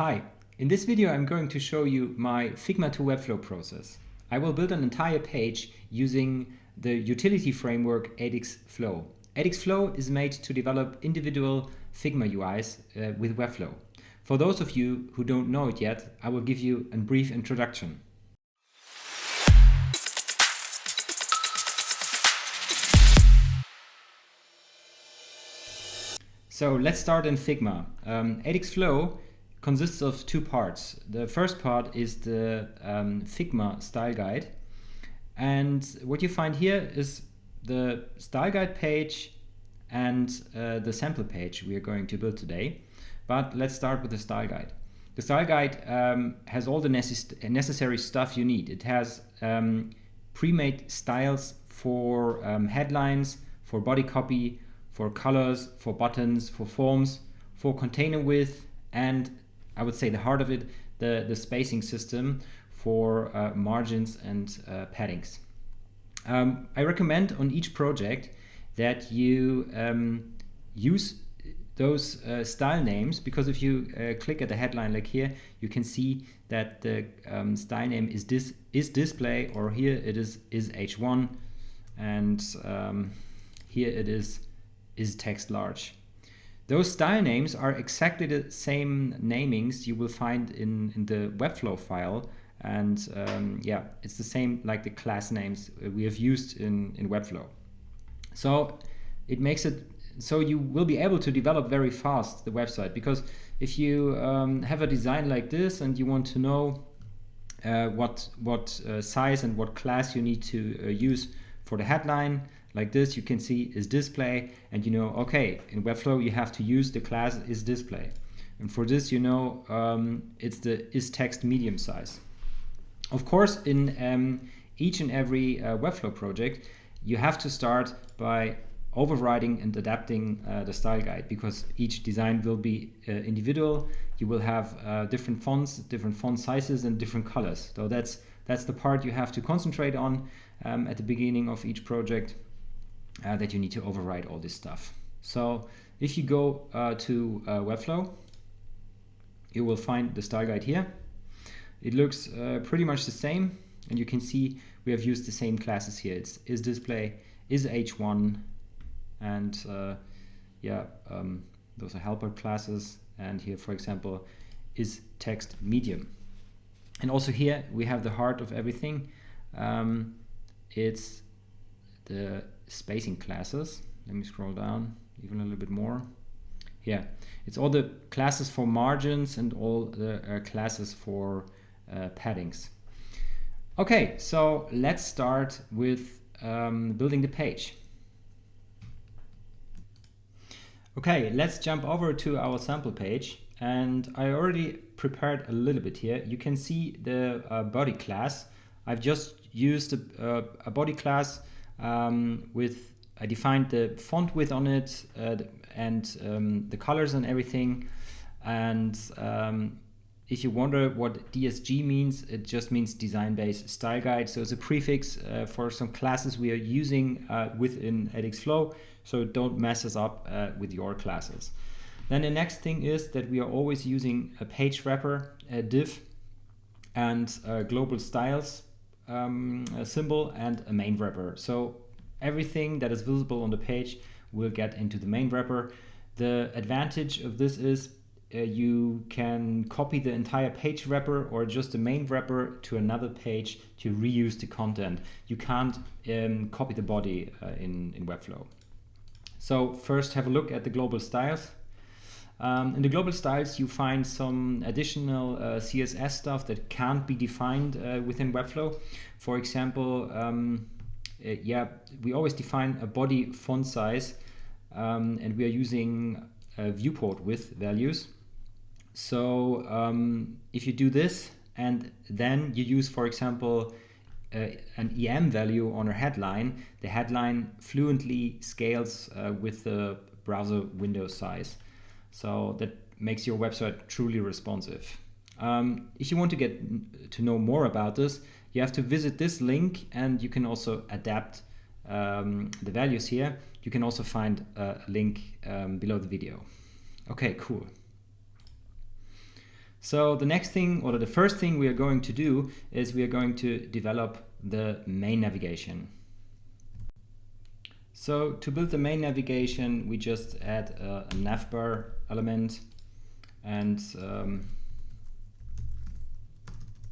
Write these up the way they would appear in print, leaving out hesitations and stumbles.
Hi, in this video I'm going to show you my Figma to Webflow process. I will build an entire page using the utility framework Webflow. Webflow is made to develop individual Figma UIs with Webflow. For those of you who don't know it yet, I will give you a brief introduction. So let's start in Figma. Webflow consists of two parts. The first part is the Figma style guide, and what you find here is the style guide page and the sample page we are going to build today. But let's start with the style guide. The style guide has all the necessary stuff you need. It has pre-made styles for headlines, for body copy, for colors, for buttons, for forms, for container width, and I would say the heart of it, the spacing system for margins and paddings. I recommend on each project that you use those style names, because if you click at the headline like here, you can see that the style name is display, or here it is H1, and here it is text large. Those style names are exactly the same namings you will find in the Webflow file, and yeah, it's the same like the class names we have used in Webflow. So it makes it so you will be able to develop very fast the website, because if you have a design like this and you want to know what size and what class you need to use for the headline, like this, you can see is display, and you know, okay, in Webflow you have to use the class is display, and for this, you know, it's the is text medium size. Of course, in each and every Webflow project, you have to start by overriding and adapting the style guide, because each design will be individual. You will have different fonts, different font sizes, and different colors. So that's the part you have to concentrate on at the beginning of each project. That you need to override all this stuff. So if you go to Webflow, you will find the style guide here. It looks pretty much the same, and you can see we have used the same classes here. It's is display, is H1, and yeah, those are helper classes, and here, for example, is text medium. And also here we have the heart of everything. It's the spacing classes. Let me scroll down even a little bit more. Yeah, it's all the classes for margins and all the classes for paddings. Okay, so let's start with building the page. Okay, let's jump over to our sample page, and I already prepared a little bit here. You can see the body class. I've just used a body class I defined the font width on it and the colors and everything. And if you wonder what DSG means, it just means Designbase style guide. So it's a prefix for some classes we are using within Webflow. So don't mess us up with your classes. Then the next thing is that we are always using a page wrapper, a div, and global styles a symbol, and a main wrapper. So everything that is visible on the page will get into the main wrapper. The advantage of this is you can copy the entire page wrapper or just the main wrapper to another page to reuse the content. You can't copy the body in Webflow. So first have a look at the global styles. In the global styles you find some additional CSS stuff that can't be defined within Webflow. For example, yeah, we always define a body font size, and we are using viewport width values. So if you do this and then you use, for example, an EM value on a headline, the headline fluently scales with the browser window size. So that makes your website truly responsive. If you want to get to know more about this, you have to visit this link, and you can also adapt the values here. You can also find a link below the video. Okay, cool. So the next thing, or the first thing we are going to do is we are going to develop the main navigation. So to build the main navigation, we just add a navbar element, and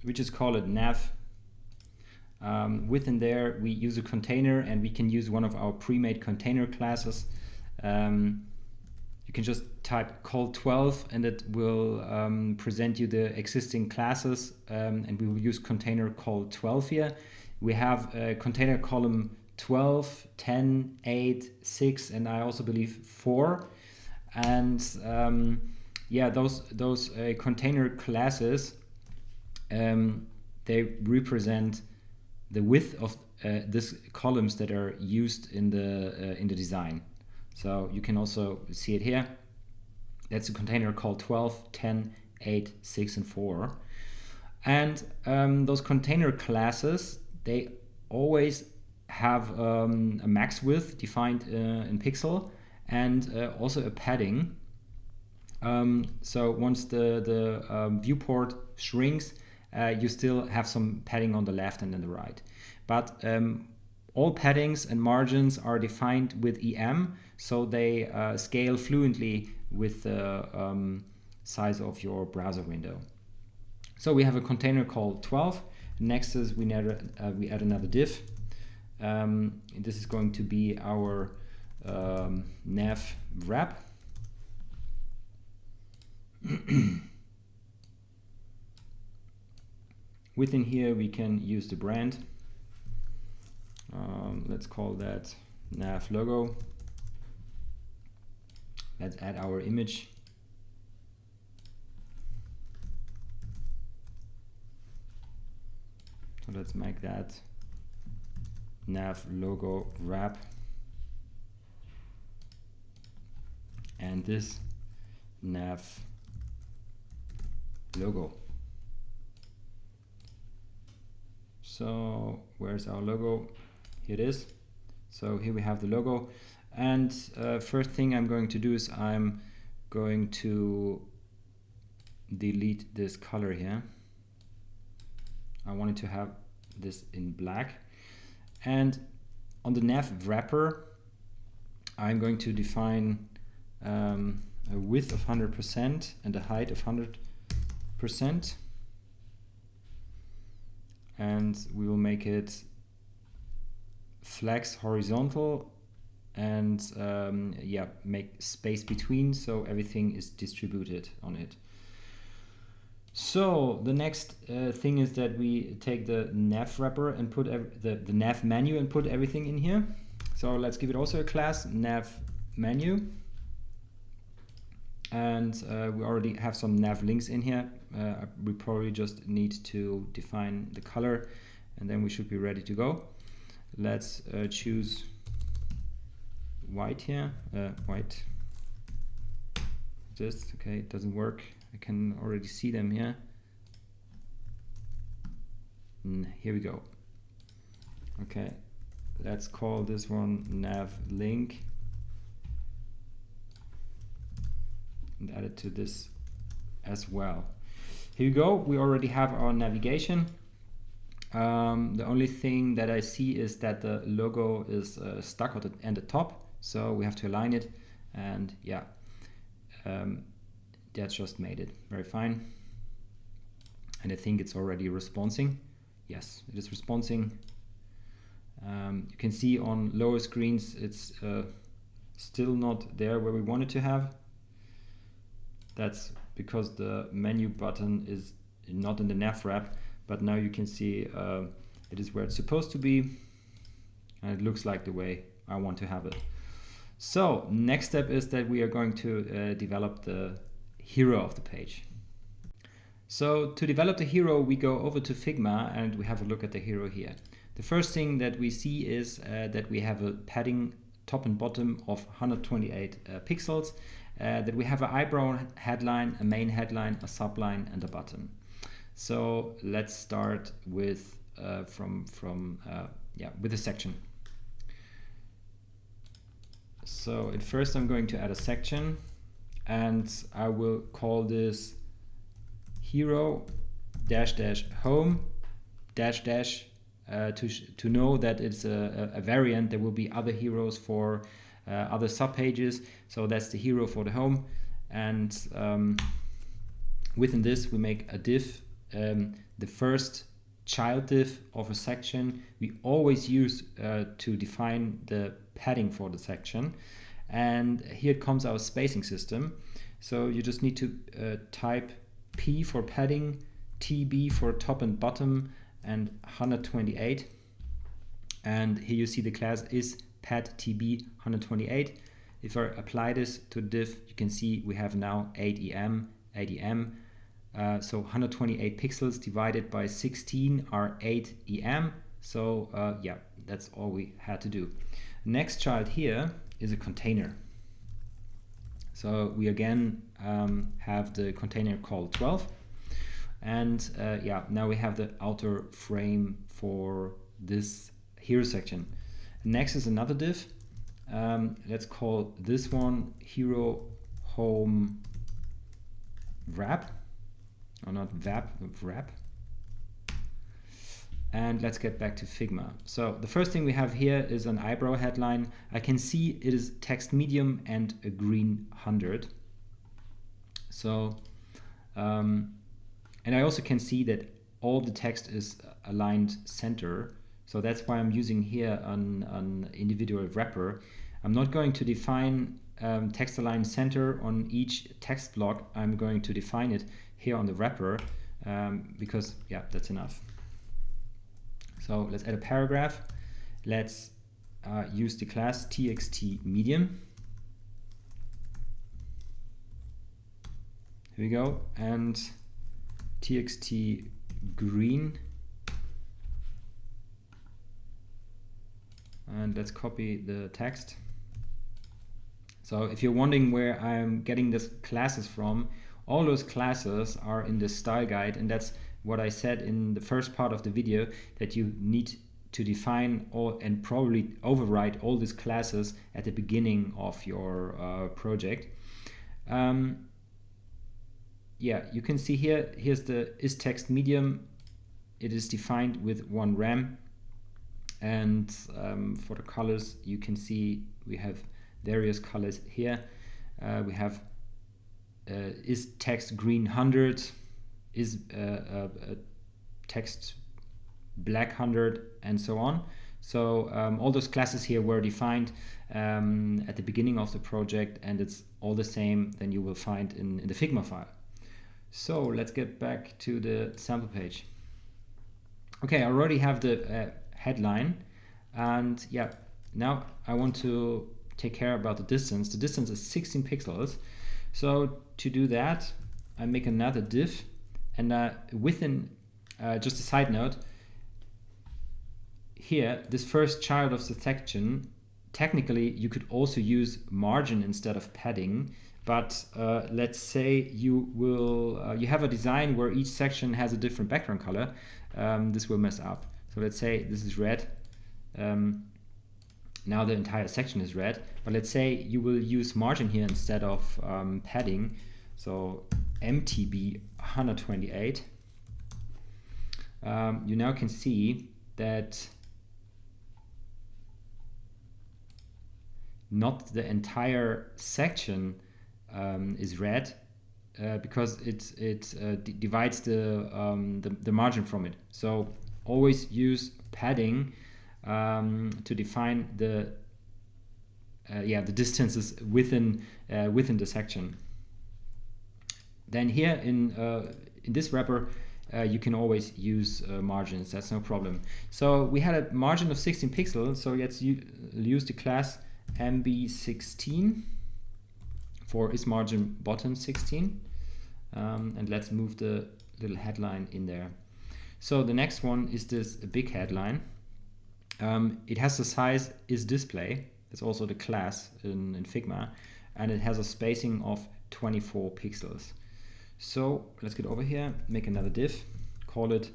we just call it nav. Within there, we use a container, and we can use one of our pre-made container classes. You can just type call12 and it will present you the existing classes, and we will use container call12 here. We have a container column 12, 10, 8, 6, and I also believe 4. And yeah, those container classes, they represent the width of these columns that are used in the design. So you can also see it here. That's a container called 12, 10, 8, 6, and 4. And those container classes, they always have a max width defined in pixel, and also a padding. So once the viewport shrinks, you still have some padding on the left and on the right. But all paddings and margins are defined with EM, so they scale fluently with the size of your browser window. So we have a container called 12. Next is we add another div. This is going to be our nav wrap. Within here we can use the brand. Let's call that nav logo. Let's add our image. So let's make that nav logo wrap, and this nav logo. So where's our logo? Here it is. So here we have the logo, and first thing I'm going to do is I'm going to delete this color here. I wanted to have this in black, and on the nav wrapper I'm going to define a width of 100% and a height of 100%, and we will make it flex horizontal, and yeah, make space between so everything is distributed on it. So the next thing is that we take the nav wrapper and put the nav menu and put everything in here. So let's give it also a class, nav menu. And we already have some nav links in here. We probably just need to define the color, and then we should be ready to go. Let's choose white here, white. Just, okay, it doesn't work. I can already see them here. Here we go. Okay, let's call this one nav link and add it to this as well. Here we go. We already have our navigation. The only thing that I see is that the logo is stuck at the top, so we have to align it, and yeah, that's just made it very fine. And I think it's already responding. Yes, it is responding. You can see on lower screens it's still not there where we want it to have. That's because the menu button is not in the nav wrap, but now you can see it is where it's supposed to be, and it looks like the way I want to have it. So next step is that we are going to develop the hero of the page. So to develop the hero, we go over to Figma and we have a look at the hero here. The first thing that we see is that we have a padding top and bottom of 128 pixels, that we have an eyebrow headline, a main headline, a subline, and a button. So let's start with with a section. So at first I'm going to add a section, and I will call this hero dash dash home dash dash to know that it's a variant. There will be other heroes for other subpages. So that's the hero for the home, and within this we make a div, the first child div of a section. We always use to define the padding for the section, and here comes our spacing system. So you just need to type P for padding, TB for top and bottom, and 128, and here you see the class is pad TB 128. If I apply this to div, you can see we have now 8 EM. So 128 pixels divided by 16 are 8 EM. So yeah, that's all we had to do. Next child here is a container. So we again have the container called 12. And yeah, now we have the outer frame for this hero section. Next is another div. Let's call this one hero home wrap, or not wrap, wrap. And let's get back to Figma. So the first thing we have here is an eyebrow headline. I can see it is text medium and a green 100. So and I also can see that all the text is aligned center. So that's why I'm using here an individual wrapper. I'm not going to define text align center on each text block. I'm going to define it here on the wrapper because yeah, that's enough. So let's add a paragraph. Let's use the class txt medium. Here we go, and txt green, and let's copy the text. So if you're wondering where I'm getting these classes from, all those classes are in the style guide, and that's what I said in the first part of the video, that you need to define all and probably override all these classes at the beginning of your project. Yeah, you can see here, here's the is text medium. It is defined with 1 rem, and for the colors you can see we have various colors here. We have is text green 100, is text black 100, and so on. So all those classes here were defined at the beginning of the project, and it's all the same than you will find in the Figma file. So let's get back to the sample page. Okay, I already have the headline, and yeah, now I want to take care about the distance. The distance is 16 pixels. So to do that, I make another div, and within, just a side note, here, this first child of the section, technically you could also use margin instead of padding. But let's say you will you have a design where each section has a different background color. This will mess up. So let's say this is red. Now the entire section is red. But let's say you will use margin here instead of padding. So MTB 128. You now can see that not the entire section is red because it divides the margin from it. So always use padding to define the distances within the section. Then here in this wrapper you can always use margins. That's no problem. So we had a margin of 16 pixels. So let's use the class MB16 for is margin bottom 16, and let's move the little headline in there. So the next one is this big headline. It has the size is display. It's also the class in Figma, and it has a spacing of 24 pixels. So let's get over here, make another div, call it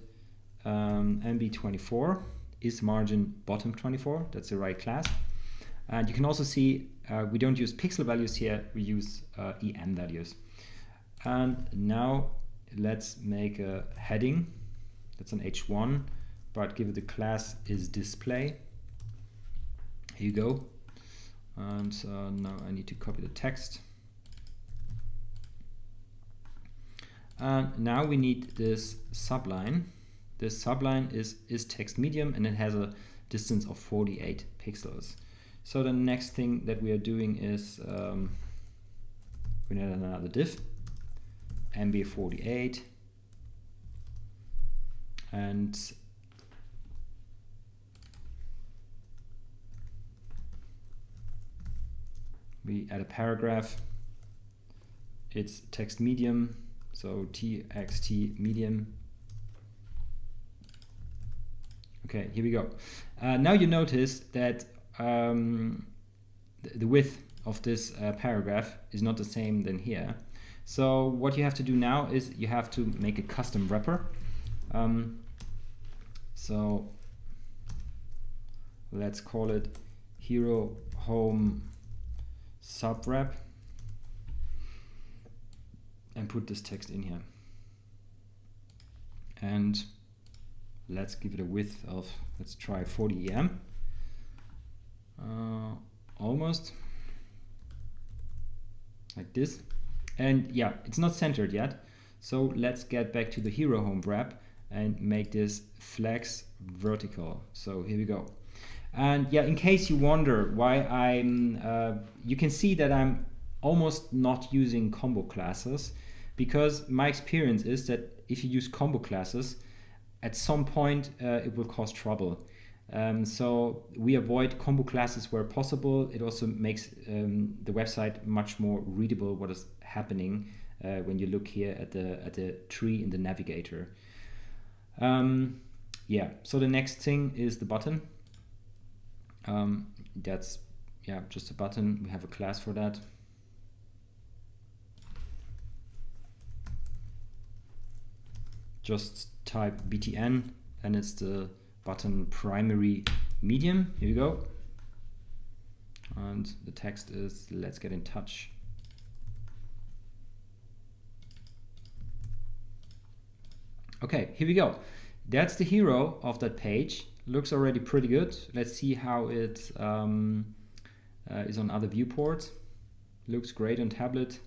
MB24 is margin bottom 24. That's the right class. And you can also see we don't use pixel values here, we use EM values. And now let's make a heading. That's an H1, but give it the class is display. Here you go. And now I need to copy the text. And now we need this subline. This subline is text medium, and it has a distance of 48 pixels. So the next thing that we are doing is we need another div, MB48, and we add a paragraph. It's text medium, so txt medium. Okay, here we go. Now you notice that the width of this paragraph is not the same than here. So what you have to do now is you have to make a custom wrapper. So let's call it hero home subwrap and put this text in here. And let's give it a width of, let's try 40 EM. Almost like this. And yeah, it's not centered yet. So let's get back to the hero home wrap and make this flex vertical. So here we go. And yeah, in case you wonder why you can see that I'm almost not using combo classes, because my experience is that if you use combo classes, at some point it will cause trouble. So we avoid combo classes where possible. It also makes the website much more readable what is happening when you look here at the tree in the navigator. Yeah, so the next thing is the button. That's just a button. We have a class for that. Just type btn and it's the button primary medium. Here we go. And the text is let's get in touch. Okay, here we go. That's the hero of that page. Looks already pretty good. Let's see how it is on other viewports. Looks great on tablet.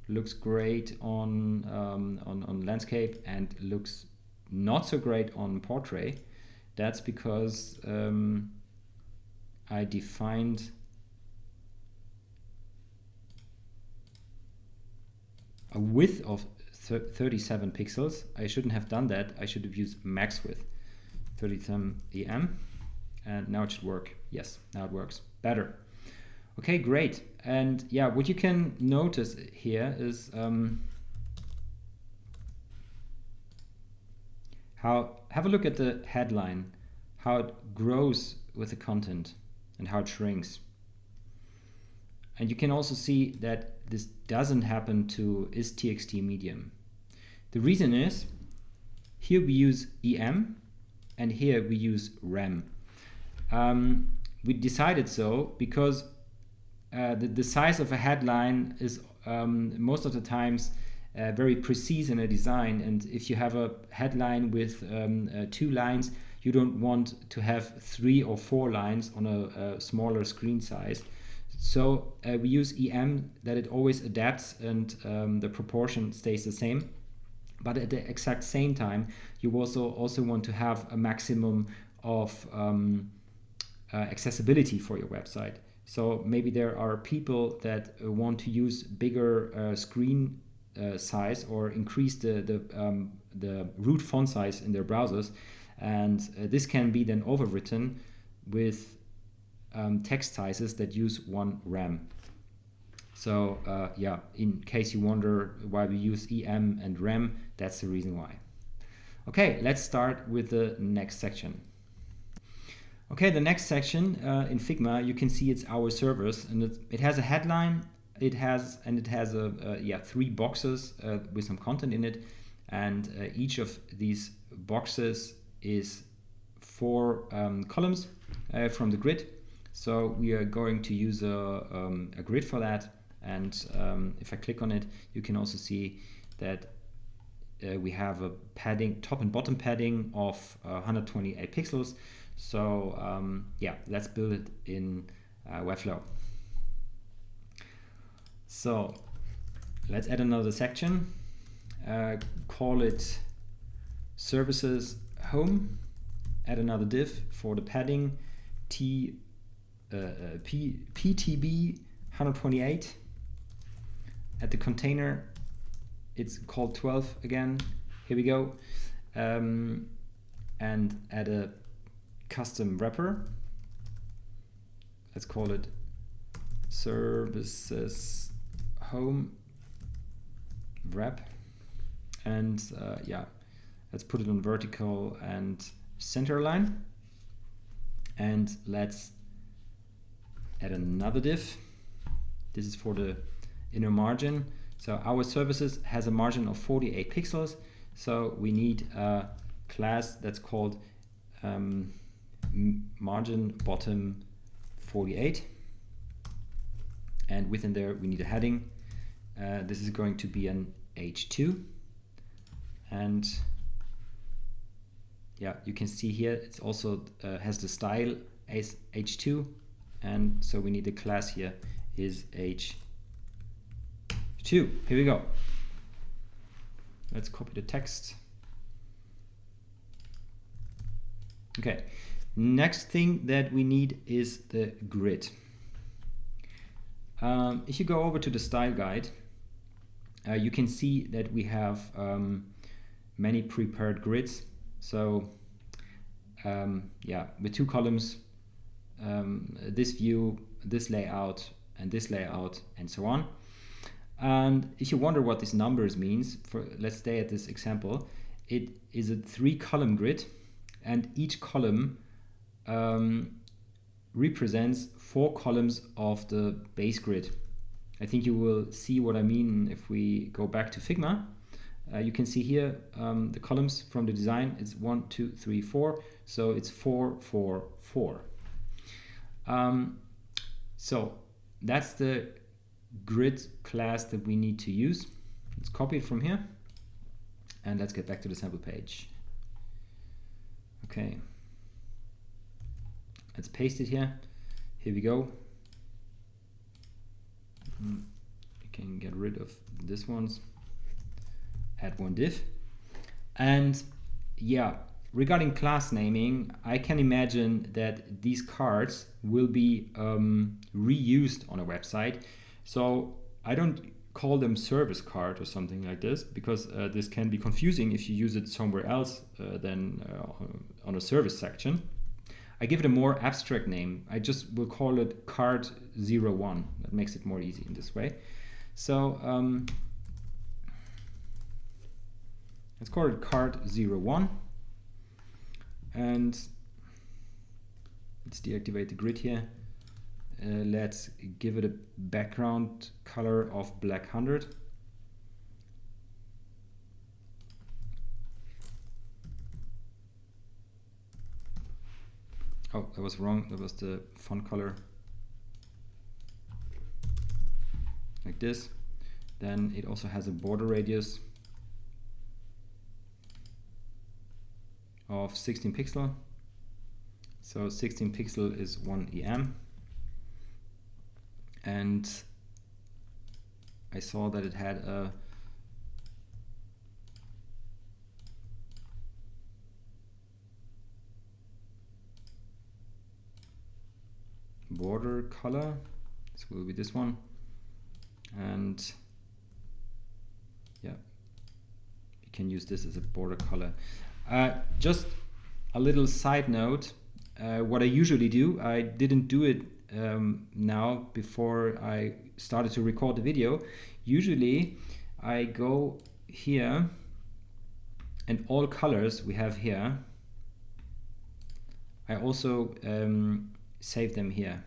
Looks great on landscape, and looks not so great on portrait. That's because I defined a width of 37 pixels. I shouldn't have done that. I should have used max width, 37 EM, and now it should work. Yes, now it works better. Okay, great. And yeah, what you can notice here is have a look at the headline, how it grows with the content and how it shrinks. And you can also see that this doesn't happen to is.txt medium. The reason is here we use EM and here we use rem. We decided so because the size of a headline is most of the times very precise in a design, and if you have a headline with 2 lines, you don't want to have 3 or 4 lines on a smaller screen size. So we use EM, that it always adapts and the proportion stays the same. But at the exact same time, you also want to have a maximum of accessibility for your website. So maybe there are people that want to use bigger screen size or increase the root font size in their browsers, and this can be then overwritten with text sizes that use 1 rem. So yeah, in case you wonder why we use EM and rem, that's the reason why. Okay, let's start with the next section. Okay, the next section in Figma, you can see it's our servers, and it has a headline. It has 3 boxes with some content in it, and each of these boxes is 4 columns from the grid. So we are going to use a grid for that, and if I click on it, you can also see that we have a padding, top and bottom padding of 128 pixels. So yeah, let's build it in Webflow. So let's add another section, call it services home, add another div for the padding, PTB 128. At the container, it's called 12 again. Here we go. And add a custom wrapper. Let's call it services home wrap. And yeah, let's put it on vertical and center line. And let's add another div. This is for the inner margin. So our services has a margin of 48 pixels. So we need a class that's called margin bottom 48. And within there we need a heading. This is going to be an H2. And yeah, you can see here it's also has the style as H2. And so we need the class here is H2. Here we go. Let's copy the text. Okay, next thing that we need is the grid. If you go over to the style guide, you can see that we have many prepared grids. So yeah, with 2 columns, this view, this layout, and so on. And if you wonder what this numbers means, let's stay at this example. It is a 3-column grid, and each column represents 4 columns of the base grid. I think you will see what I mean if we go back to Figma. You can see here the columns from the design. It's 1, 2, 3, 4. So it's 4, 4, 4. So that's the grid class that we need to use. Let's copy it from here and let's get back to the sample page. Okay, let's paste it here. Here we go. You can get rid of this ones, add 1 div. And yeah, regarding class naming, I can imagine that these cards will be reused on a website. So I don't call them service card or something like this, because this can be confusing if you use it somewhere else than on a service section. I give it a more abstract name. I just will call it card 01. That makes it more easy in this way. So let's call it card 01. And let's deactivate the grid here. Let's give it a background color of black 100. Oh, that was wrong. That was the font color. Like this. Then it also has a border radius of 16 pixel. So 16 pixel is 1 EM. And I saw that it had a border color. This will be this one. And yeah, you can use this as a border color. Just a little side note, what I usually do, I didn't do it now before I started to record the video. Usually I go here and all colors we have here, I also save them here.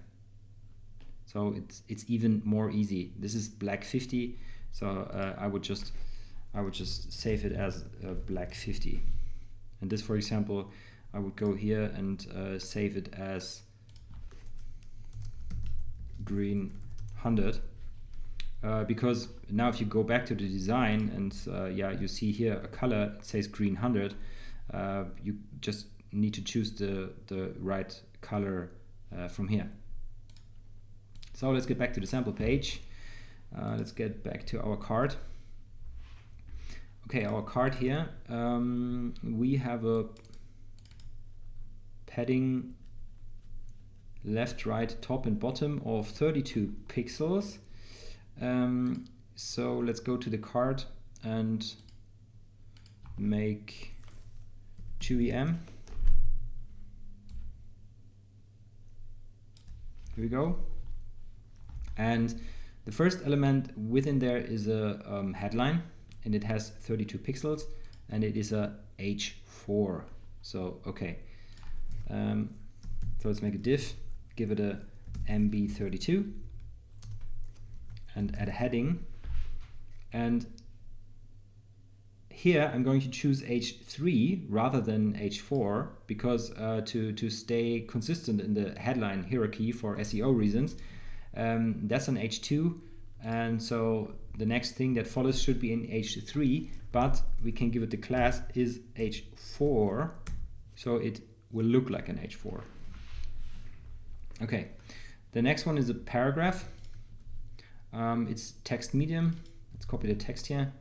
So it's even more easy. This is black 50, so I would just save it as black 50. And this, for example, I would go here and save it as green 100. because now if you go back to the design and yeah, you see here a color, it says green 100, you just need to choose the right color from here. So let's get back to the sample page. Let's get back to our card. Okay, our card here, we have a padding left, right, top and bottom of 32 pixels. So let's go to the card and make 2em. Here we go. And the first element within there is a headline, and it has 32 pixels, and it is a H4. So okay, so let's make a div, give it a MB32, and add a heading. And here I'm going to choose H3 rather than H4 because to stay consistent in the headline hierarchy for SEO reasons. That's an H2, and so the next thing that follows should be in H3, but we can give it the class is H4, so it will look like an H4. Okay, the next one is a paragraph. It's text medium. Let's copy the text here.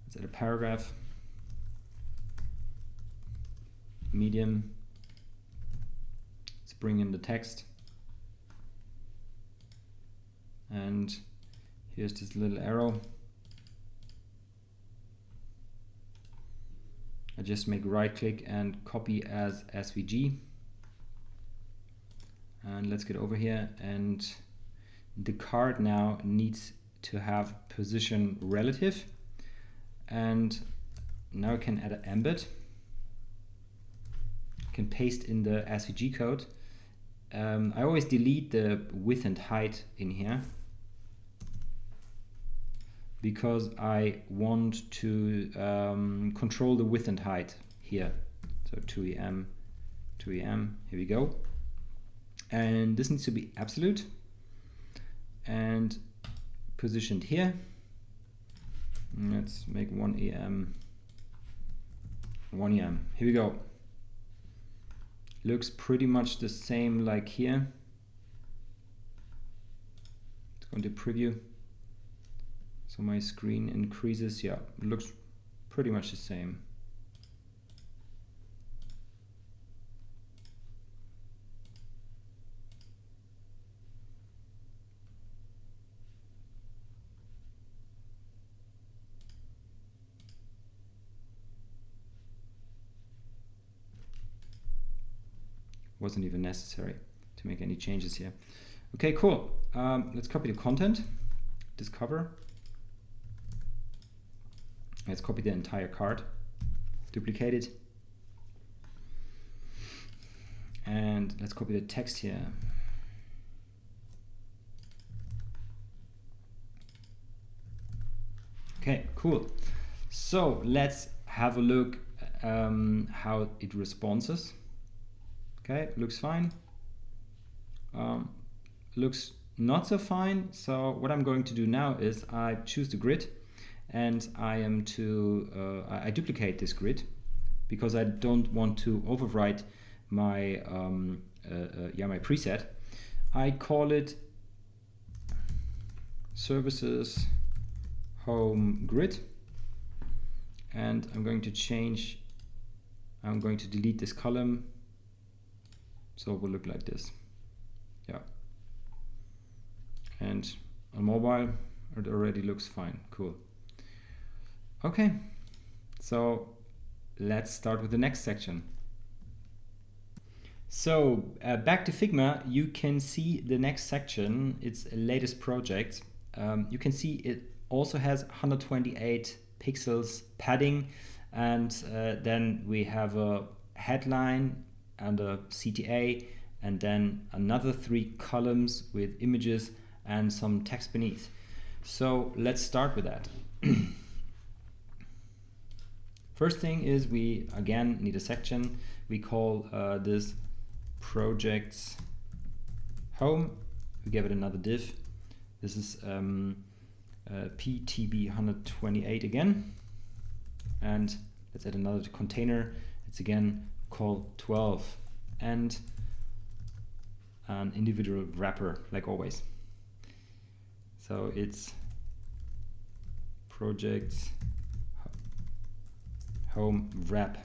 Let's add a paragraph, medium. Let's bring in the text. And here's this little arrow. I just make right click and copy as SVG. And let's get over here, and the card now needs to have position relative, and now I can add an embed. I can paste in the SVG code. I always delete the width and height in here because I want to control the width and height here. So 2em, here we go. And this needs to be absolute and positioned here. Let's make 1em, here we go. Looks pretty much the same like here. Let's go into preview. So my screen increases, yeah, it looks pretty much the same. Wasn't even necessary to make any changes here. Okay, cool. Let's copy the content, discover. Let's copy the entire card, duplicate it, and let's copy the text here. Okay, cool. So let's have a look how it responses. Okay, looks fine. Looks not so fine. So what I'm going to do now is I choose the grid, and I duplicate this grid because I don't want to overwrite my my preset. I call it services home grid, and I'm going to delete this column. So it will look like this. Yeah. And on mobile, it already looks fine. Cool. Okay. So let's start with the next section. So back to Figma, you can see the next section. It's latest project. You can see it also has 128 pixels padding, and then we have a headline and a CTA, and then another 3 columns with images and some text beneath. So let's start with that. First thing is we again need a section. We call this projects home, we give it another div. This is PTB128 again, and let's add another container. It's again call 12 and an individual wrapper like always. So it's projects home wrap.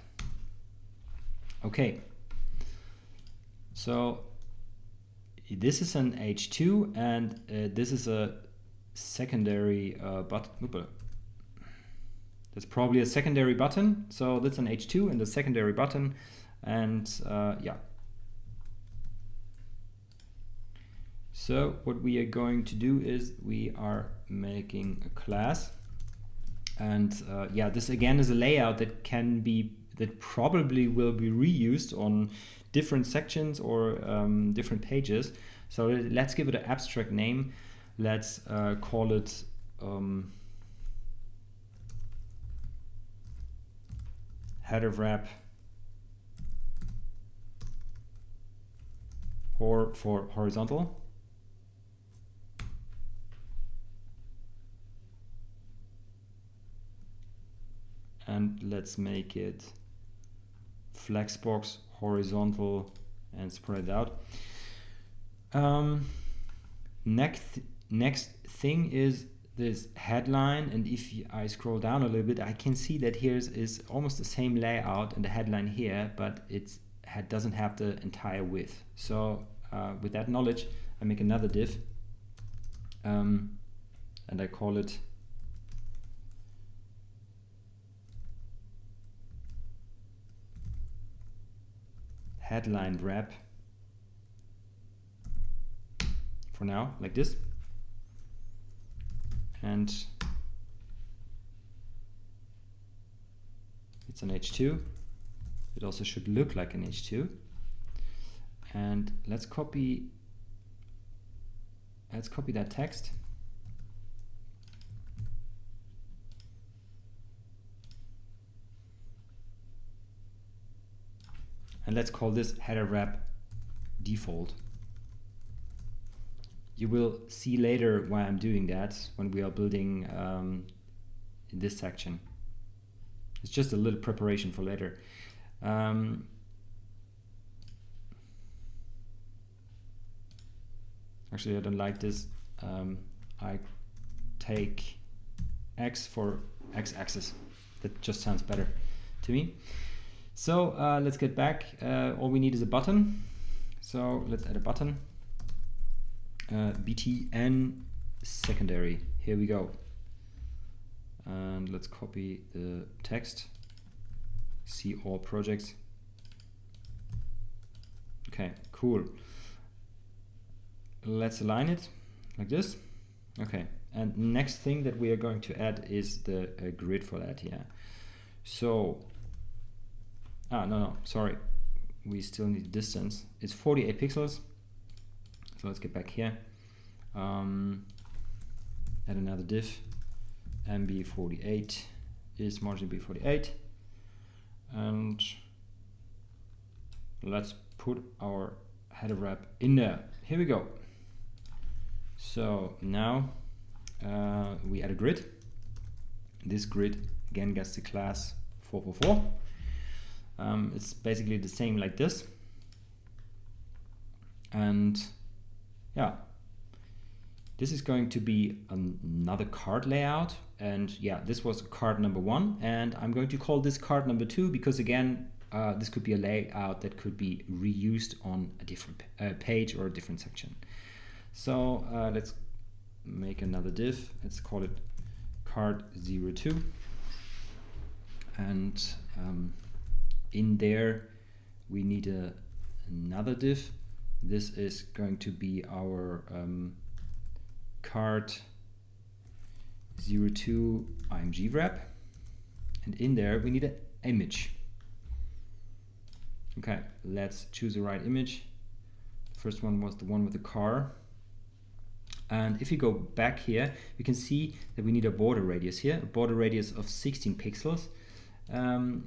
Okay, so this is an H2 and this is a secondary button. That's probably a secondary button. So that's an H2 and a secondary button, and yeah. So what we are going to do is we are making a class, and yeah, this again is a layout that probably will be reused on different sections or different pages. So let's give it an abstract name. Let's call it header wrap or for horizontal. And let's make it flexbox horizontal and spread it out. Next thing is this headline, and if I scroll down a little bit, I can see that here is almost the same layout in the headline here, but it doesn't have the entire width. So with that knowledge, I make another div, and I call it headline wrap for now, like this. And it's an H2. It also should look like an H2. And let's copy that text. And let's call this header wrap default. You will see later why I'm doing that when we are building in this section. It's just a little preparation for later. Actually, I don't like this. I take X for X-axis. That just sounds better to me. So let's get back. All we need is a button. So let's add a button. BTN secondary. Here we go. And let's copy the text. See all projects. Okay, cool. Let's align it like this. Okay, and next thing that we are going to add is the grid for that here. So, no, sorry. We still need distance. It's 48 pixels. So let's get back here. Add another div. MB48 is margin B48. And let's put our header wrap in there. Here we go. So now we add a grid. This grid again gets the class 444. It's basically the same like this. And yeah, this is going to be another card layout. And yeah, this was card number 1. And I'm going to call this card number 2 because again, this could be a layout that could be reused on a different page or a different section. So let's make another div. Let's call it card 02. And in there, we need another div. This is going to be our card 02 IMG wrap. And in there, we need an image. Okay, let's choose the right image. The first one was the one with the car. And if you go back here, you can see that we need a border radius here, a border radius of 16 pixels.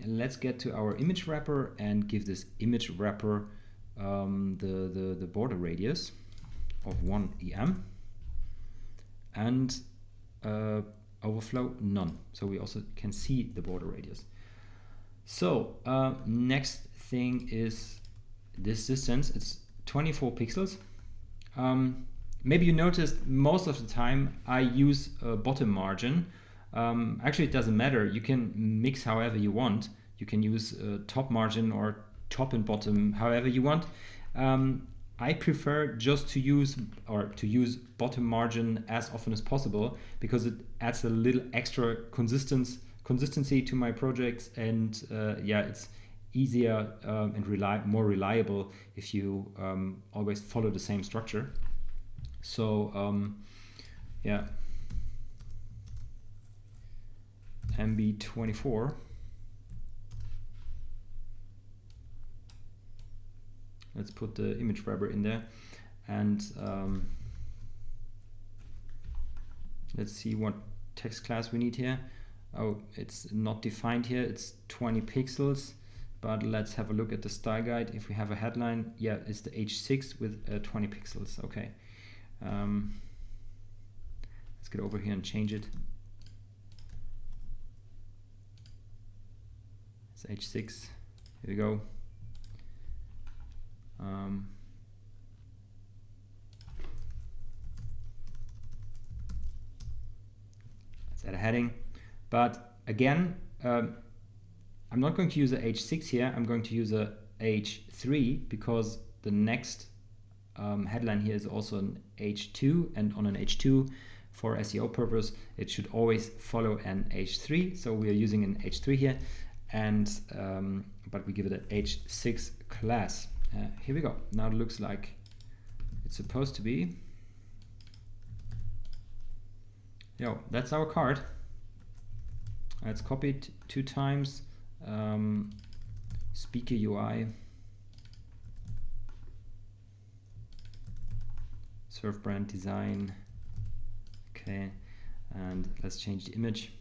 Let's get to our image wrapper and give this image wrapper the border radius. of 1 EM, and overflow none. So we also can see the border radius. So next thing is this distance. It's 24 pixels. Maybe you noticed most of the time I use a bottom margin. Actually, it doesn't matter. You can mix however you want. You can use top margin or top and bottom, however you want. I prefer just to use bottom margin as often as possible, because it adds a little extra consistency to my projects, and yeah, it's easier and more reliable if you always follow the same structure. So yeah, MB24. Let's put the image wrapper in there, and let's see what text class we need here. Oh, it's not defined here. It's 20 pixels, but let's have a look at the style guide. If we have a headline, yeah, it's the H6 with 20 pixels. Okay, let's get over here and change it. It's H6. Here we go. Let's add a heading, but again, I'm not going to use a H6 here. I'm going to use a H3, because the next headline here is also an H2, and on an H2, for SEO purpose, it should always follow an H3. So we are using an H3 here, and but we give it an H6 class. Here we go. Now it looks like it's supposed to be. Yo, that's our card. Let's copy it 2 times. Speaker UI. Serve brand design. Okay, and let's change the image.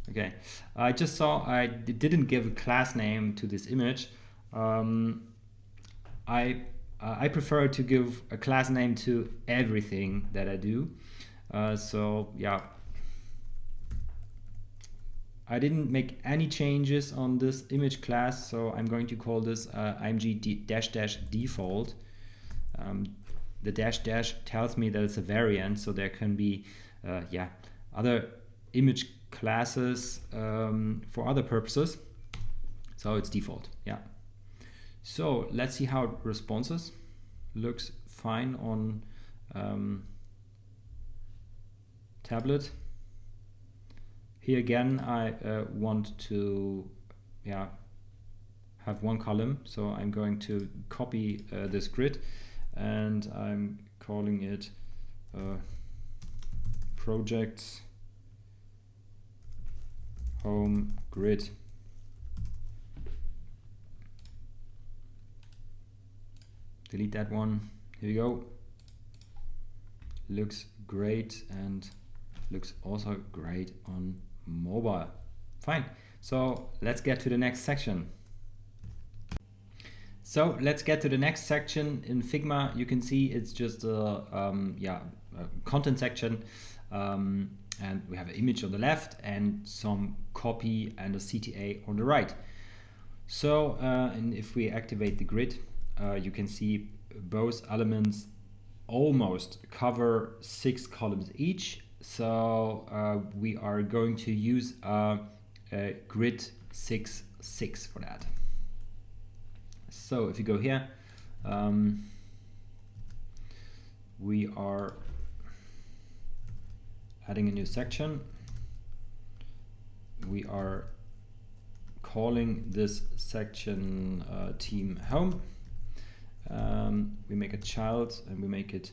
Okay, I just saw I didn't give a class name to this image. I prefer to give a class name to everything that I do. So yeah, I didn't make any changes on this image class, so I'm going to call this img-default. The dash tells me that it's a variant, so there can be yeah, other image classes for other purposes. So it's default, yeah. So let's see how it responses. Looks fine on tablet. Here again, I want to have one column, so I'm going to copy this grid, and I'm calling it projects home grid. Delete that one. Here we go. Looks great, and looks also great on mobile. Fine. So let's get to the next section. So let's get to the next section in Figma. You can see it's just a content section, and we have an image on the left and some copy and a CTA on the right. So and if we activate the grid, you can see both elements almost cover 6 columns each. So we are going to use a grid 6.6 for that. So if you go here, we are adding a new section. We are calling this section team home. We make a child and we make it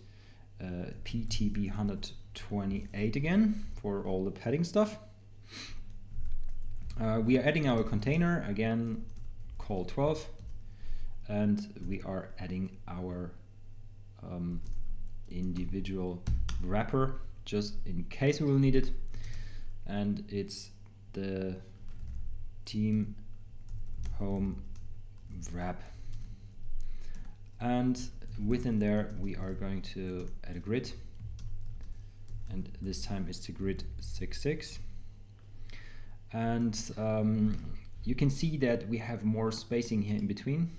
PTB 128 again for all the padding stuff. We are adding our container again, call 12, and we are adding our individual wrapper just in case we will need it, and it's the team home wrap, and within there we are going to add a grid, and this time it's the grid 6.6, and you can see that we have more spacing here in between.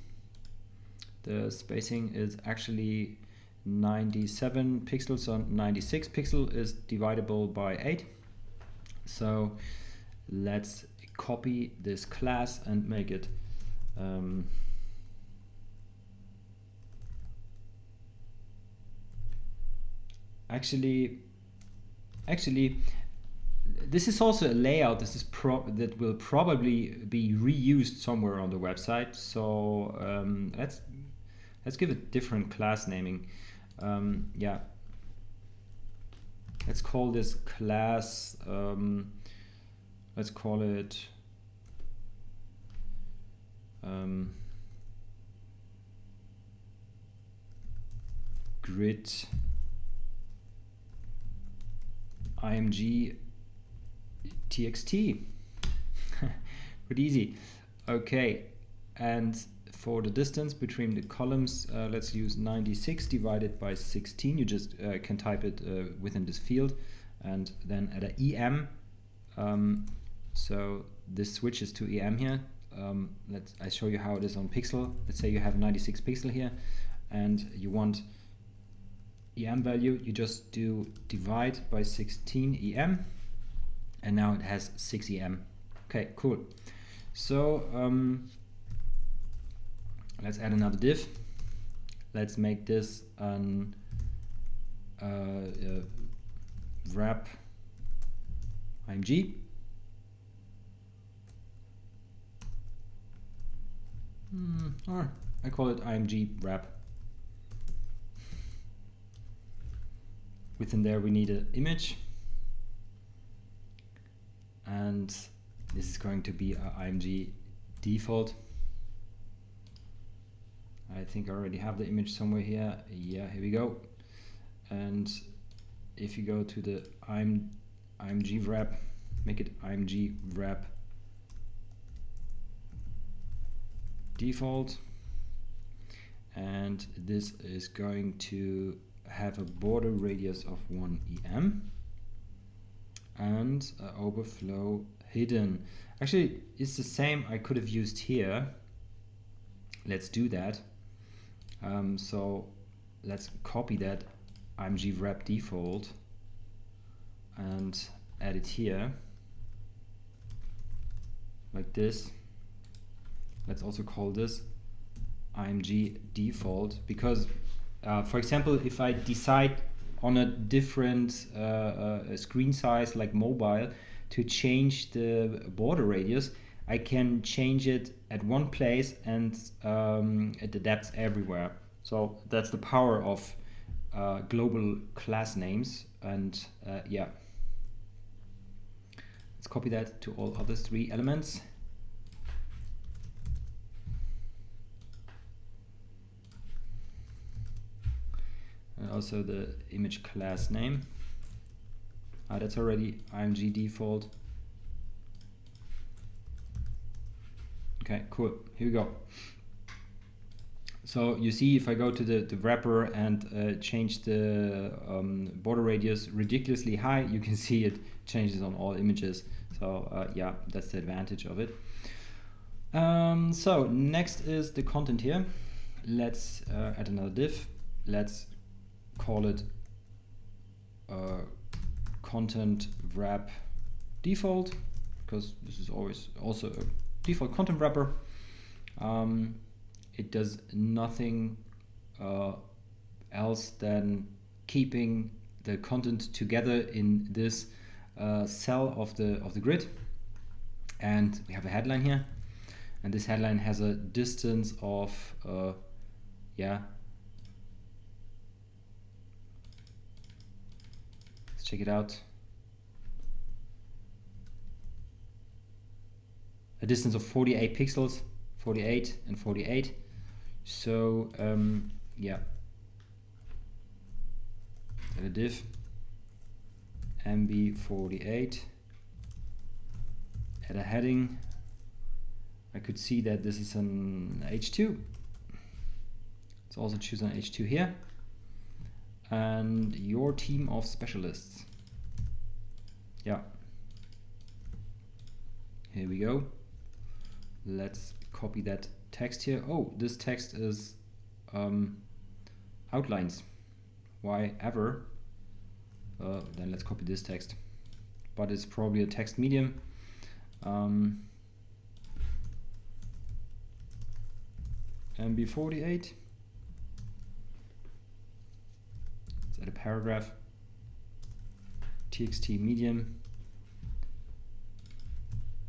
The spacing is actually 97 pixels, so 96 pixel is divisible by 8. So let's copy this class and make it actually this is also a layout. This is that will probably be reused somewhere on the website. So let's give it different class naming. Yeah, let's call this class, let's call it grid img txt. Pretty easy. Okay, and for the distance between the columns, let's use 96 divided by 16. You just can type it within this field, and then add a EM. So this switches to EM here. I show you how it is on pixel. Let's say you have 96 pixel here, and you want EM value. You just do divide by 16 EM, and now it has 6 EM. Okay, cool. So let's add another div. Let's make this an wrap img. Or I call it img wrap. Within there we need an image, and this is going to be a img default. I think I already have the image somewhere here. Yeah, here we go. And if you go to the img wrap, make it img wrap default, and this is going to have a border radius of 1 EM and overflow hidden. Actually, it's the same I could have used here. Let's do that. So let's copy that img wrap default and add it here like this. Let's also call this img default, because for example, if I decide on a different screen size like mobile to change the border radius, I can change it at one place and it adapts everywhere. So that's the power of global class names. And yeah, let's copy that to all other 3 elements. And also the image class name. That's already img default. Okay, cool. Here we go. So you see, if I go to the wrapper and change the border radius ridiculously high, you can see it changes on all images. So yeah, that's the advantage of it. So next is the content here. Let's add another div. Let's call it content wrap default, because this is always also a default content wrapper. It does nothing else than keeping the content together in this cell of the grid. And we have a headline here, and this headline has a distance of yeah, let's check it out. A distance of 48 pixels, 48 and 48. So yeah, add a div mb48, add a heading I could see that this is an H2. Let's also choose an H2 here. And your team of specialists. Yeah. Here we go. Let's copy that text here. Oh, this text is outlines. Why ever? Then let's copy this text. But it's probably a text medium. MB48. Let's add a paragraph. TXT medium.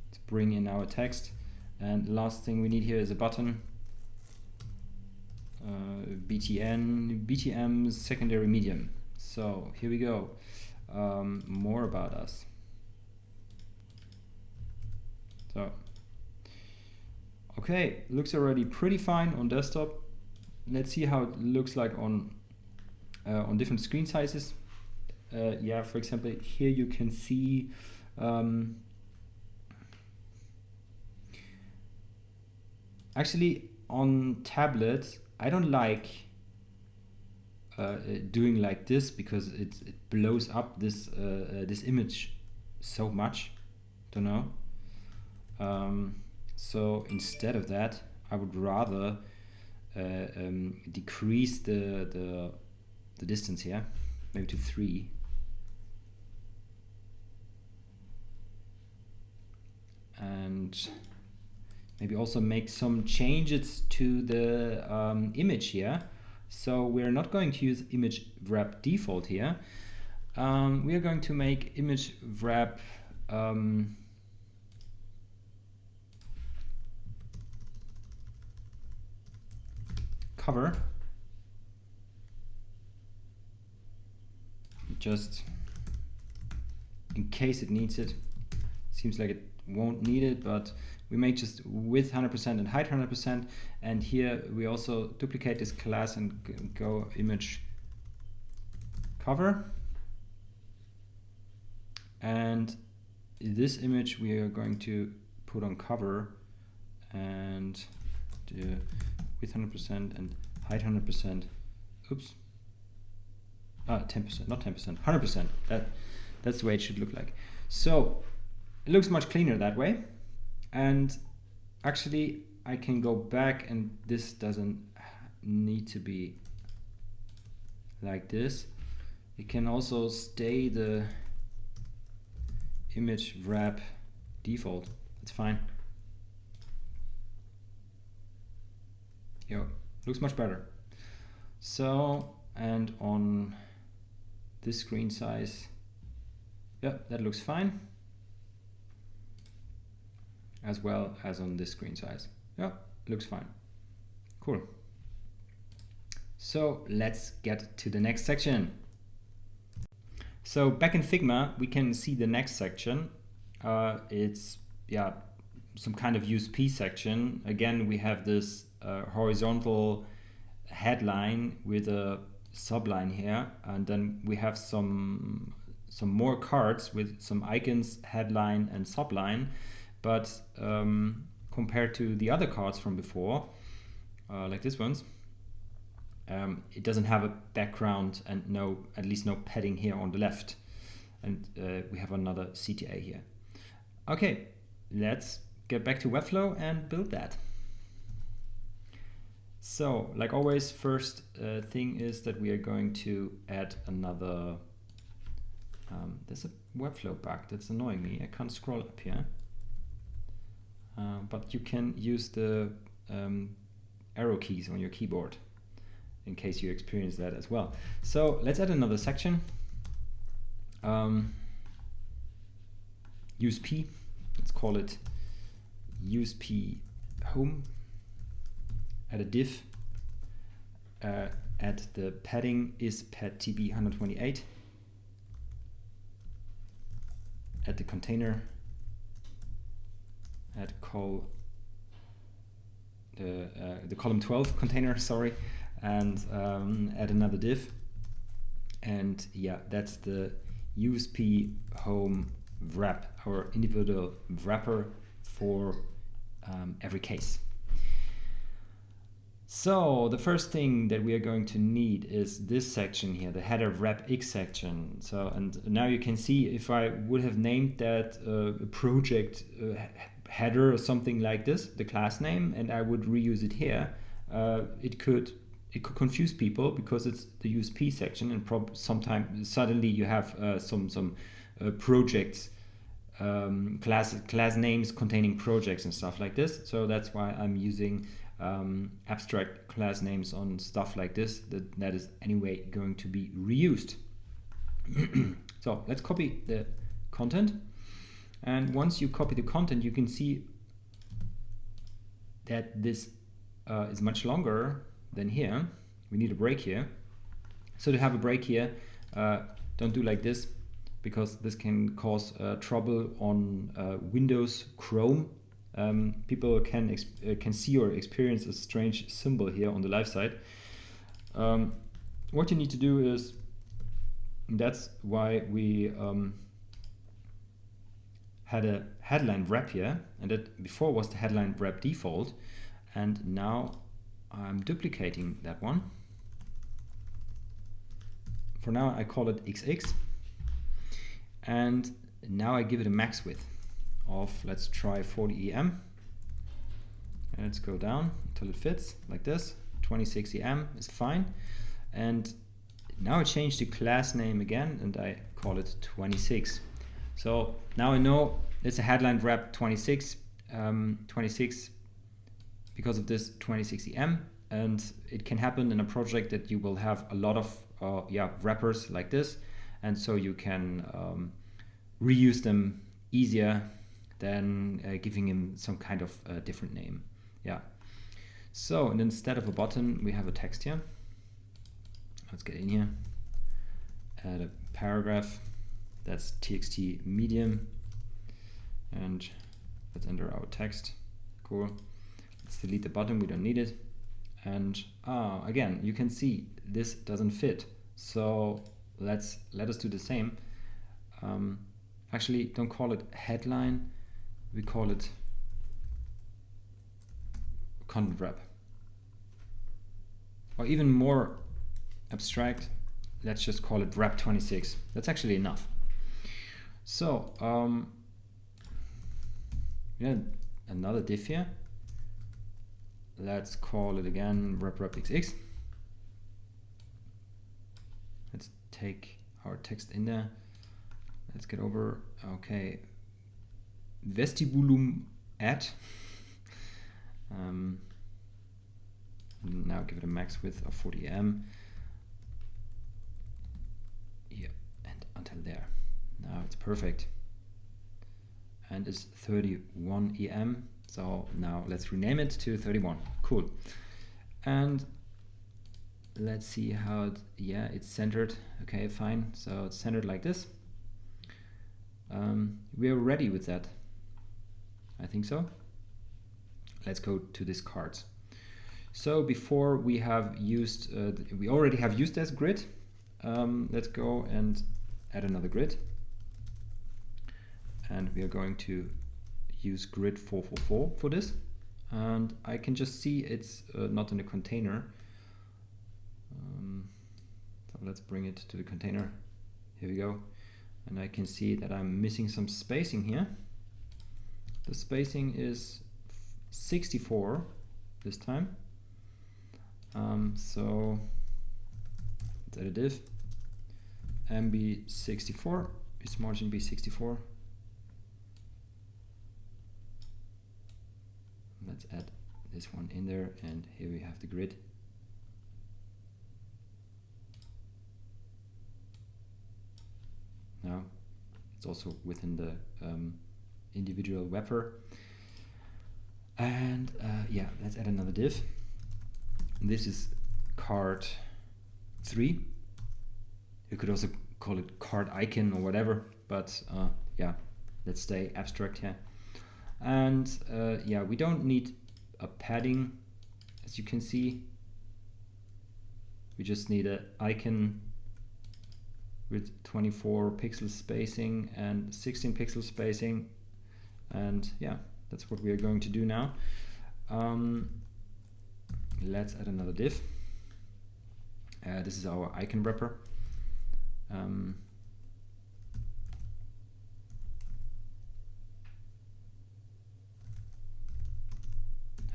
Let's bring in our text. And the last thing we need here is a button. BTM secondary medium. So here we go. More about us. So, okay, looks already pretty fine on desktop. Let's see how it looks like on different screen sizes. Yeah, for example, here you can see actually on tablets I don't like doing like this because it blows up this this image so much. Don't know. So instead of that, I would rather decrease the distance here, maybe to 3. And maybe also make some changes to the image here. So we're not going to use image wrap default here. We are going to make image wrap cover. Just in case it needs it. Seems like it won't need it, but we make just width 100% and height 100%. And here we also duplicate this class and go image cover. And this image we are going to put on cover and do width 100% and height 100%. Oops. 10%, not 10%, 100%. That's the way it should look like. So it looks much cleaner that way. And actually I can go back and this doesn't need to be like this. It can also stay the image wrap default. It's fine. Yo, looks much better. So, and on this screen size, yeah, that looks fine. As well as on this screen size. Yeah, looks fine. Cool. So let's get to the next section. So back in Figma, we can see the next section. It's some kind of USP section. Again, we have this horizontal headline with a subline here, and then we have some more cards with some icons, headline and subline. But compared to the other cards from before, like this ones, it doesn't have a background and at least no padding here on the left. And we have another CTA here. Okay, let's get back to Webflow and build that. So, like always, first thing is that we are going to add another, there's a Webflow bug that's annoying me. I can't scroll up here. But you can use the arrow keys on your keyboard in case you experience that as well. So let's add another section. USP, let's call it USP home. Add a div. Add the padding is pad TB 128. Add the container. Add the column 12 container, sorry, and add another div. And yeah, that's the USP home wrap, our individual wrapper for every case. So the first thing that we are going to need is this section here, the header wrap X section. So, and now you can see if I would have named that project header or something like this, the class name, and I would reuse it here, it could confuse people because it's the USP section, and sometimes suddenly you have some projects, class names containing projects and stuff like this. So that's why I'm using abstract class names on stuff like this that is anyway going to be reused. So let's copy the content, and once you copy the content you can see that this is much longer than here. We need a break here. So to have a break here, don't do like this, because this can cause trouble on Windows Chrome. People can see or experience a strange symbol here on the live side. What you need to do is, that's why we had a headline wrap here, and that before was the headline wrap default, and now I'm duplicating that one. For now I call it XX, and now I give it a max width of, let's try 40 EM, and let's go down until it fits like this. 26 EM is fine, and now I change the class name again and I call it 26. So now I know it's a headline wrap 26, 26 because of this 26 EM, and it can happen in a project that you will have a lot of wrappers like this, and so you can reuse them easier than giving him some kind of different name. Yeah. So, and instead of a button, we have a text here. Let's get in here. Add a paragraph. That's txt medium. And let's enter our text. Cool. Let's delete the button. We don't need it. And again, you can see this doesn't fit. So let us do the same. Actually, don't call it headline. We call it content wrap. Or even more abstract, let's just call it wrap 26. That's actually enough. So another div here. Let's call it again wrap XX. Let's take our text in there. Let's get over, okay, vestibulum add. Now give it a max width of 40 EM. Yeah, and until there. Now it's perfect. And it's 31 EM. So now let's rename it to 31. Cool. And let's see how it's centered. Okay, fine. So it's centered like this. We are ready with that. I think so. Let's go to this cards. So before we have used, we already have used as grid. Let's go and add another grid. And we are going to use grid 444 for this. And I can just see it's not in a container. So let's bring it to the container. Here we go. And I can see that I'm missing some spacing here. The spacing is 64 this time. So let's add a div. MB64 is margin B64. Let's add this one in there, and here we have the grid. Now it's also within the individual wrapper. And yeah, let's add another div. This is card 3. You could also call it card icon or whatever, but yeah, let's stay abstract here. And yeah, we don't need a padding, as you can see. We just need an icon with 24 pixel spacing and 16 pixel spacing, and yeah, That's what we are going to do now. Let's add another div. This is our icon wrapper.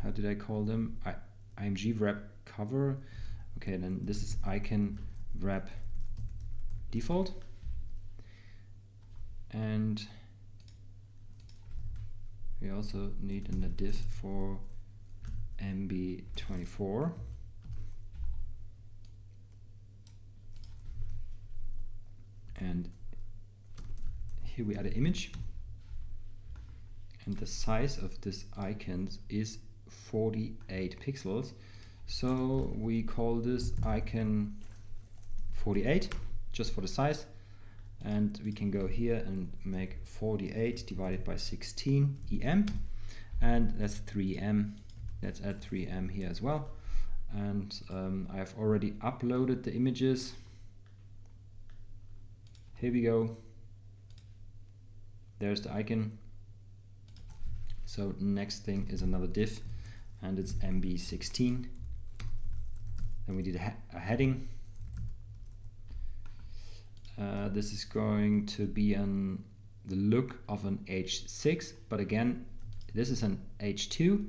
How did I call them? IMG wrap cover. Okay, then this is icon wrap default. And we also need a div for MB24. And here we add an image. And the size of this icon is 48 pixels. So we call this icon 48 just for the size. And we can go here and make 48 divided by 16 EM. And that's 3M. Let's add 3M here as well. And I've already uploaded the images. Here we go. There's the icon. So next thing is another div, and it's MB16. Then we did a heading. This is going to be the look of an H6, but again, this is an H2,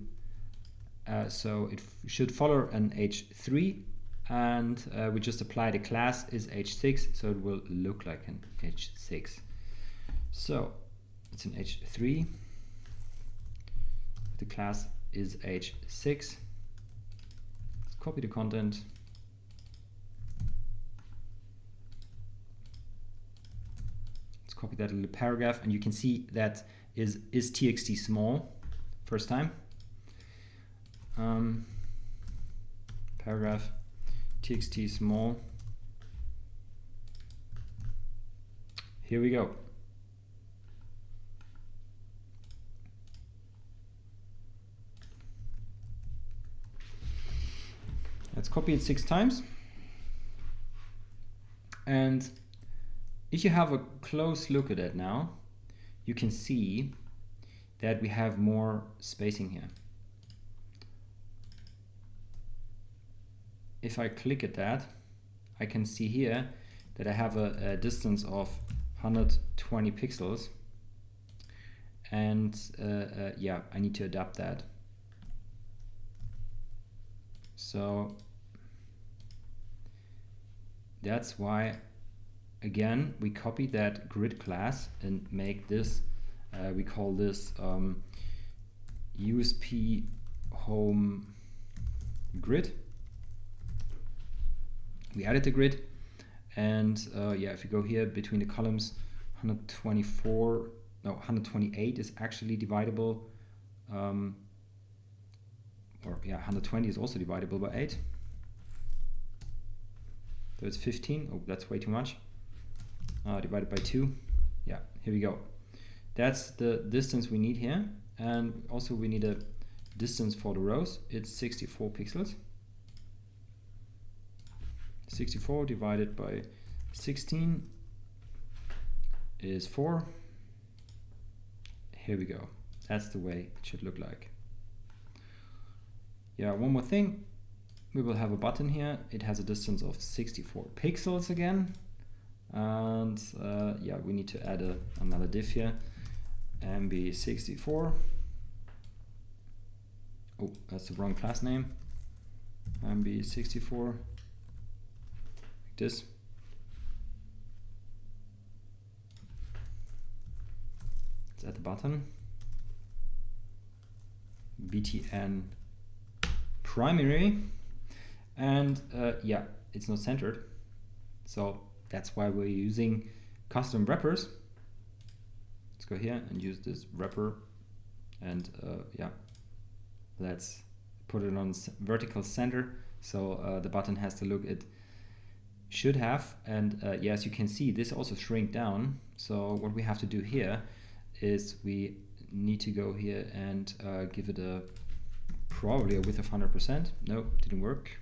so it should follow an H3, and we just apply the class is H6, so it will look like an H6. So it's an H3. The class is H6. Let's copy the content. Let's copy that little paragraph, and you can see that is txt small first time. Paragraph txt small. Here we go. Let's copy it 6 times. And if you have a close look at it now, you can see that we have more spacing here. If I click at that, I can see here that I have a distance of 120 pixels. And yeah, I need to adapt that. So that's why, again, we copy that grid class and make this, we call this USP home grid. We added the grid, and yeah, if you go here between the columns, 128 is actually divisible. Or yeah, 120 is also divisible by 8. So it's 15. Oh, that's way too much. Divided by 2. Yeah, here we go. That's the distance we need here. And also we need a distance for the rows. It's 64 pixels. 64 divided by 16 is 4. Here we go. That's the way it should look like. Yeah, one more thing. We will have a button here. It has a distance of 64 pixels again. And yeah, we need to add another div here. MB64. Oh, that's the wrong class name. MB64. Like this. Let's add the button. BTN primary, and yeah, it's not centered, so that's why we're using custom wrappers. Let's go here and use this wrapper, and yeah, let's put it on vertical center, so the button has the look it should have. And yeah, as you can see, this also shrink down. So what we have to do here is we need to go here and give it probably a width of 100%. No, didn't work.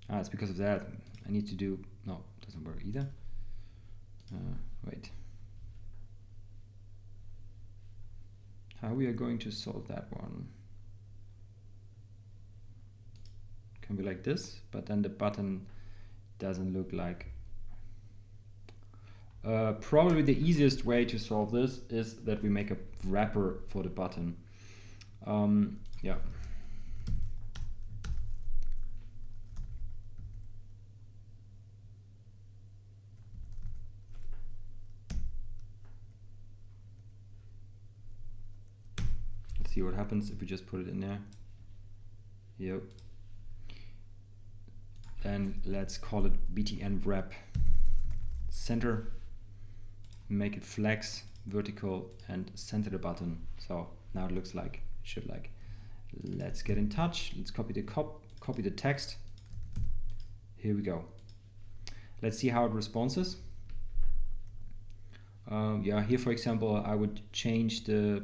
It's because of that. I need to do, no, it doesn't work either. Wait. How we are going to solve that one? Can be like this, but then the button doesn't look like. Probably the easiest way to solve this is that we make a wrapper for the button. Yeah. Let's see what happens if we just put it in there. Yep. Then let's call it btn wrap. Center, make it flex, vertical, and center the button. So now it looks like it should like. Let's get in touch. Let's copy the text. Here we go. Let's see how it responds. Yeah, here for example, I would change the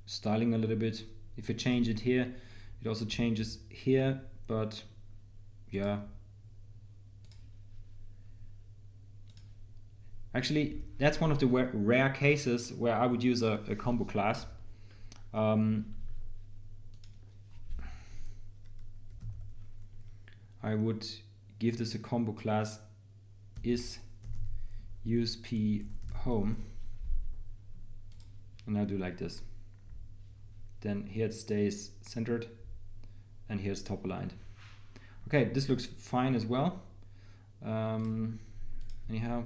styling a little bit. If I change it here, it also changes here, but yeah. Actually, that's one of the rare cases where I would use a combo class. I would give this a combo class is USP home, and I do like this. Then here it stays centered, and here's top aligned. Okay, this looks fine as well. Anyhow,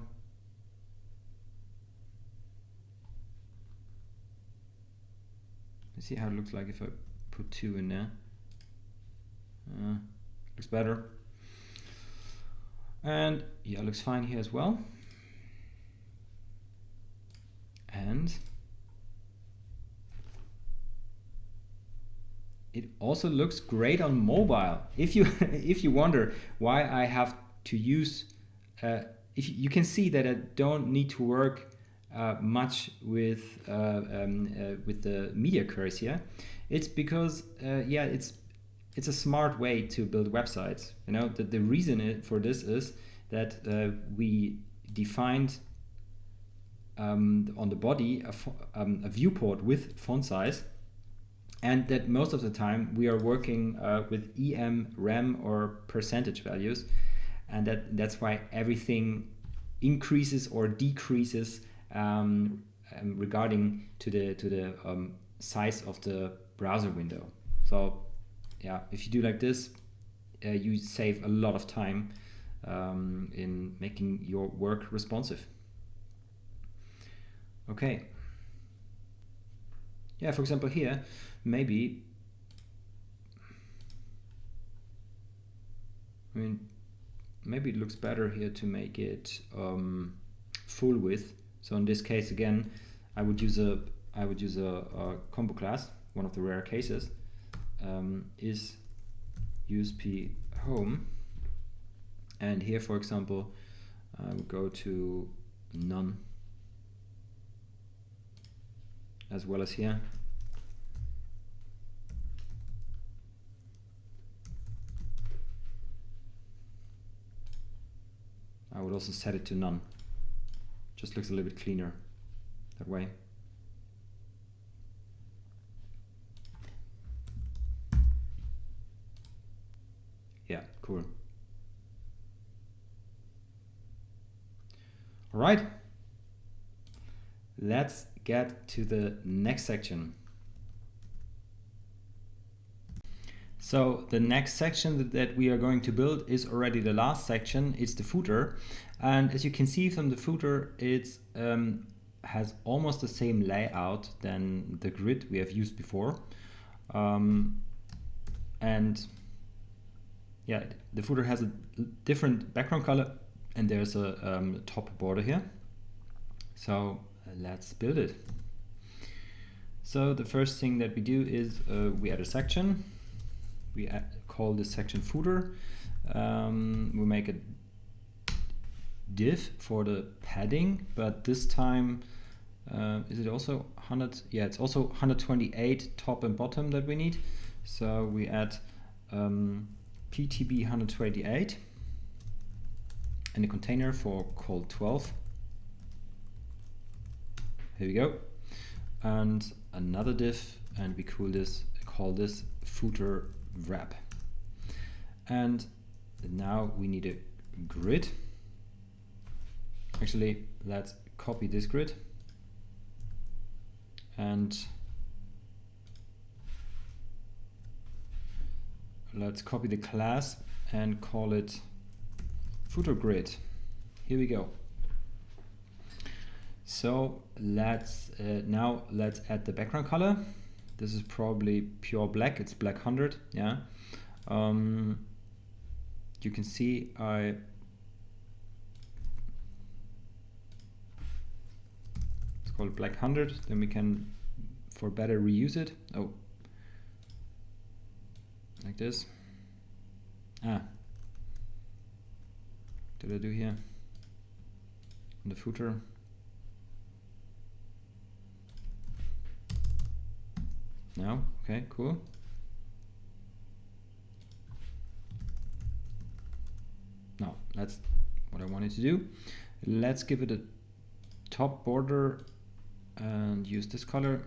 let's see how it looks like if I put 2 in there. Looks better. And yeah, looks fine here as well. And it also looks great on mobile. If you if you wonder why I have to use, if you can see that I don't need to work much with the media curves here. It's because yeah, it's a smart way to build websites. You know, the reason for this is that we defined on the body a viewport with font size, and that most of the time we are working with EM, REM, or percentage values, and that's why everything increases or decreases regarding to the size of the browser window. So yeah, if you do like this, you save a lot of time in making your work responsive. Okay. Yeah, for example here, maybe, I mean, maybe it looks better here to make it full width. So in this case, again, I would use a combo class. One of the rare cases is USP home, and here, for example, I would go to none, as well as here. I would also set it to none. Just looks a little bit cleaner that way. Yeah, cool. All right, let's get to the next section. So the next section that we are going to build is already the last section. It's the footer, and as you can see from the footer, it's has almost the same layout than the grid we have used before, and yeah, the footer has a different background color, and there's a top border here. So let's build it. So the first thing that we do is we add a section. We call this section footer. We make a div for the padding, but this time is it also 100? Yeah, it's also 128 top and bottom that we need. So we add PTB 128 and a container for col 12. Here we go. And another div, and we call this footer wrap. And now we need a grid. Actually, let's copy this grid and let's copy the class and call it footer grid. Here we go. So let's now let's add the background color. This is probably pure black. It's black 100. Yeah. You can see let's call it black 100. Then we can, for better, reuse it. Oh, like this. What did I do here? On the footer. No? Okay, cool. No, that's what I wanted to do. Let's give it a top border and use this color.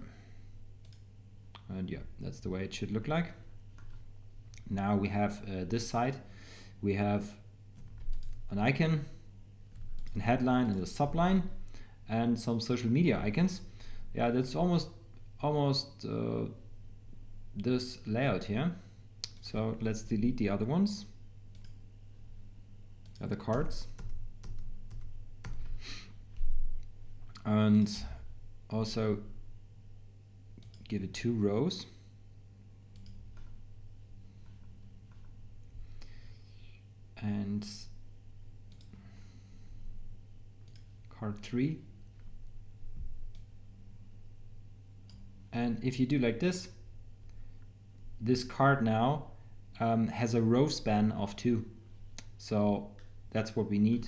And yeah, that's the way it should look like. Now we have this side. We have an icon, a headline, and a subline, and some social media icons. Yeah, that's almost this layout here. So let's delete the other ones, other cards, and also give it 2 rows. And card 3. And if you do like this, this card now has a row span of 2. So that's what we need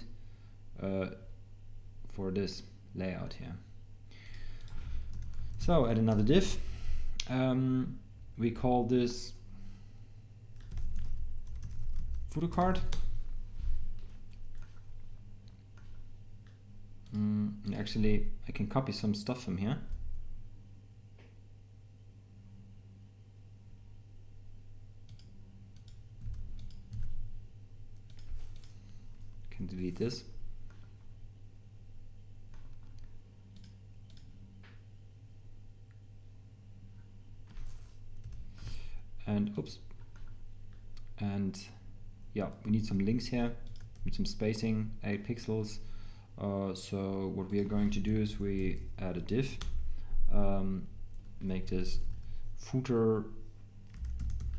for this layout here. So add another div. We call this footer card. Actually, I can copy some stuff from here. Can delete this. And oops. And yeah, we need some links here, with some spacing, 8 pixels. So what we are going to do is we add a div, make this footer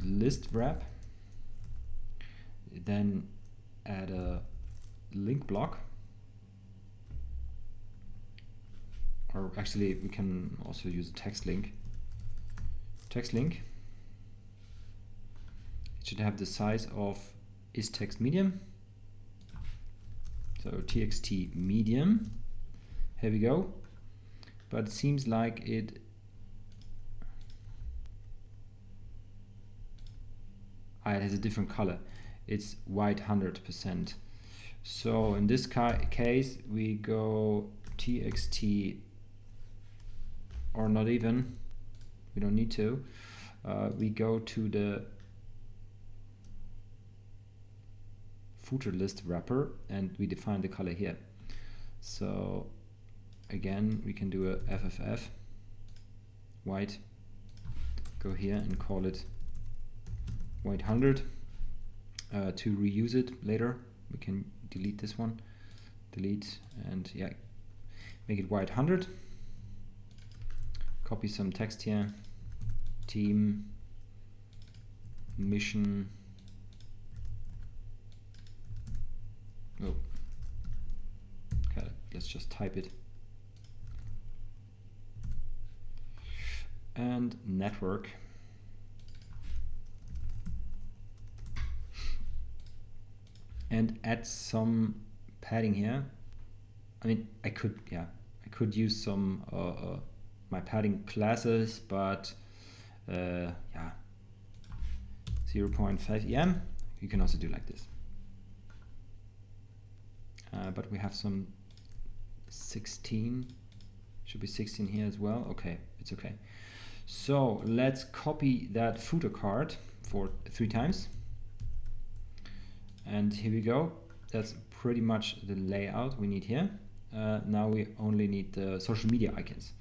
list wrap, then add a link block, or actually we can also use a text link. It should have the size of is text medium. So txt medium, here we go. But it seems like it has a different color. It's white 100%. So in this case we go txt, or not even, we don't need to. We go to the footer list wrapper and we define the color here. So again, we can do a FFF white, go here and call it white 100. To reuse it later, we can delete this one, delete, and yeah, make it white 100. Copy some text here, team, mission. Oh, okay, let's just type it. And network. And add some padding here. I mean, I could use some my padding classes, but yeah, 0.5 em. You can also do like this. But we have some 16 Should be 16 here as well. Okay, it's okay. So let's copy that footer card for 3 times. And here we go. That's pretty much the layout we need here. Now we only need the social media icons.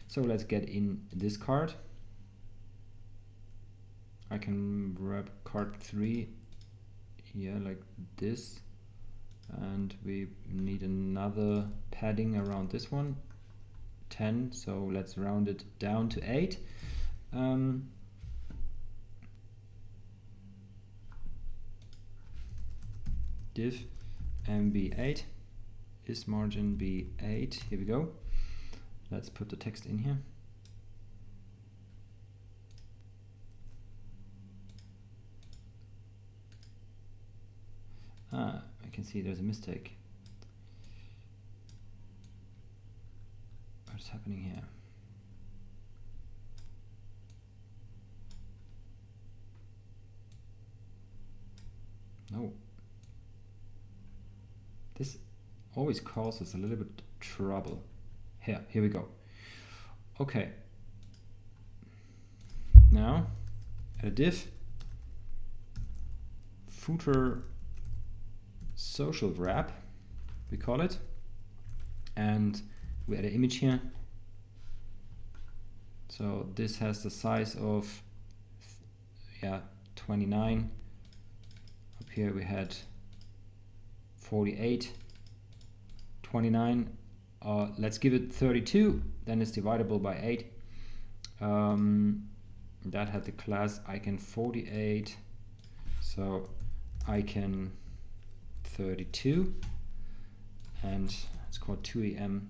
So let's get in this card. I can grab card 3 here like this. And we need another padding around this one, 10. So let's round it down to 8. Div MB8 is margin B8. Here we go. Let's put the text in here. I can see there's a mistake. What's happening here? No. This always causes a little bit trouble. Here we go. Okay. Now, add a div, footer social wrap, we call it, and we add an image here. So this has the size of 29. Up here we had 48, 29. Let's give it 32. Then it's divisible by 8. That had the class icon 48. So icon 32, and it's called 2em,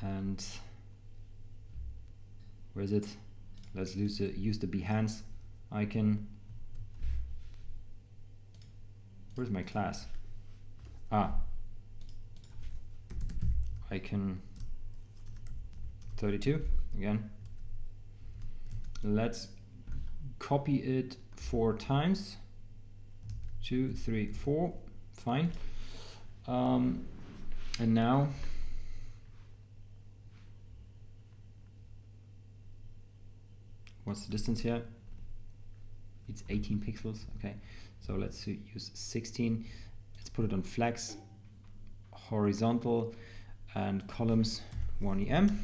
and where is it? Let's use the Behance icon. Where's my class? Icon 32 again. Let's copy it 4 times. 2, 3, 4, fine. And now what's the distance here? It's 18 pixels. Okay, so let's use 16. Let's put it on flex, horizontal, and columns 1em.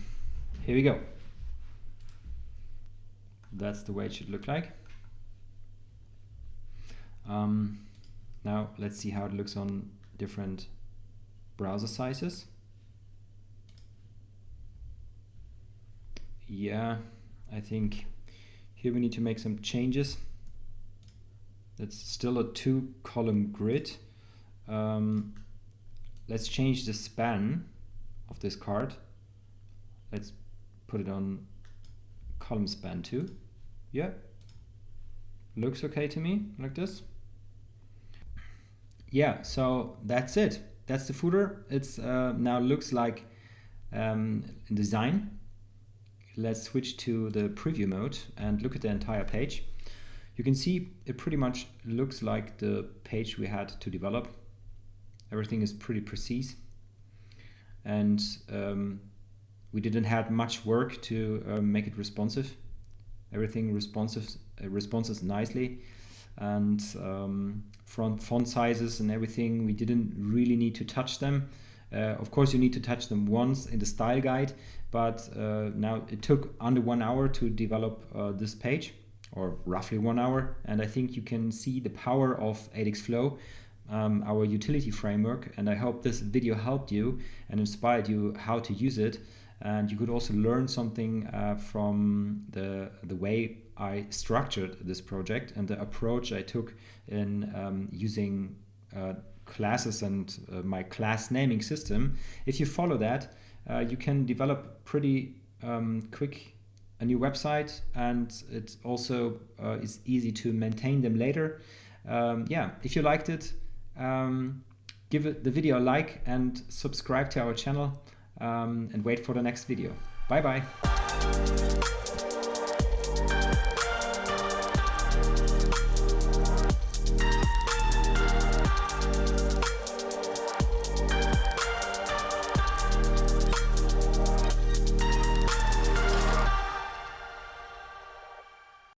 Here we go. That's the way it should look like. Now let's see how it looks on different browser sizes. Yeah, I think here we need to make some changes. That's still a 2-column grid. Let's change the span of this card. Let's put it on column span 2. Yeah, looks okay to me, like this. Yeah, so that's it. That's the footer. It's now looks like design. Let's switch to the preview mode and look at the entire page. You can see it pretty much looks like the page we had to develop. Everything is pretty precise, and we didn't have much work to make it responsive. Everything responses nicely, and font sizes and everything, we didn't really need to touch them. Of course you need to touch them once in the style guide, but now it took under 1 hour to develop this page, or roughly 1 hour, and I think you can see the power of 8x Flow, our utility framework, and I hope this video helped you and inspired you how to use it, and you could also learn something from the way I structured this project and the approach I took in using classes and my class naming system. If you follow that, you can develop pretty quick a new website, and it also is easy to maintain them later. Yeah, if you liked it, give the video a like and subscribe to our channel, and wait for the next video. Bye bye.